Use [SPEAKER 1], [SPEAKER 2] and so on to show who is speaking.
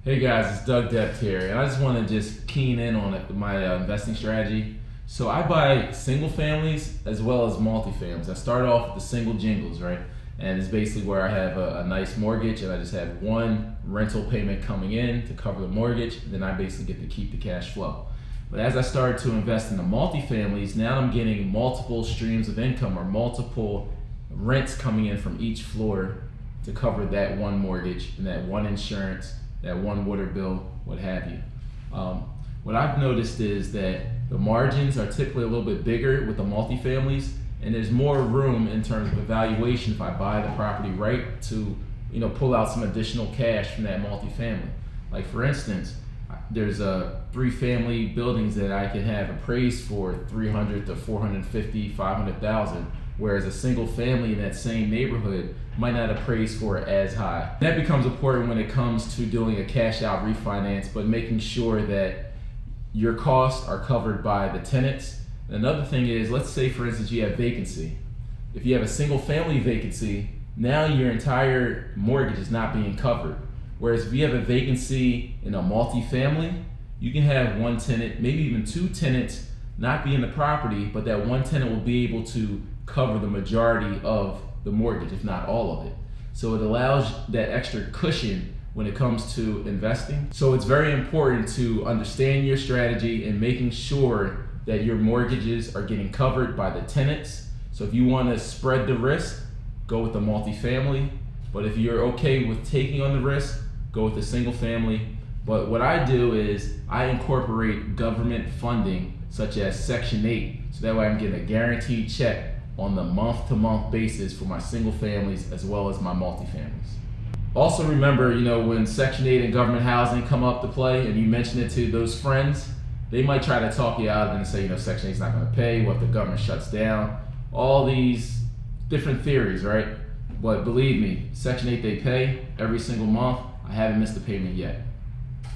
[SPEAKER 1] Hey guys, it's Depte here, and I just want to keen in on my investing strategy. So I buy single families as well as multifamilies. I start off with the single jingles, right? And it's basically where I have a nice mortgage and I just have one rental payment coming in to cover the mortgage, and then I basically get to keep the cash flow. But as I started to invest in the multifamilies, now I'm getting multiple streams of income or multiple rents coming in from each floor to cover that one mortgage and that one insurance, that one water bill, what have you. What I've noticed is that the margins are typically a little bit bigger with the multifamilies, and there's more room in terms of evaluation if I buy the property right to pull out some additional cash from that multifamily. Like for instance, there's three family buildings that I can have appraised for 300 to 450, 500,000, whereas a single family in that same neighborhood might not appraise for as high. That becomes important when it comes to doing a cash out refinance, but making sure that your costs are covered by the tenants. Another thing is, let's say for instance you have vacancy. If you have a single family vacancy, now your entire mortgage is not being covered. Whereas if you have a vacancy in a multifamily, you can have one tenant, maybe even two tenants not be in the property, but that one tenant will be able to cover the majority of the mortgage, if not all of it. So it allows that extra cushion when it comes to investing. So it's very important to understand your strategy and making sure that your mortgages are getting covered by the tenants. So if you want to spread the risk, go with the multifamily. But if you're okay with taking on the risk, go with the single family. But what I do is I incorporate government funding such as Section 8, so that way I'm getting a guaranteed check on the month-to-month basis for my single families as well as my multifamilies. Also remember, when Section 8 and government housing come up to play and you mention it to those friends, they might try to talk you out of it and say, Section 8 is not going to pay, what if the government shuts down? All these different theories, right? But believe me, Section 8 they pay every single month. I haven't missed a payment yet.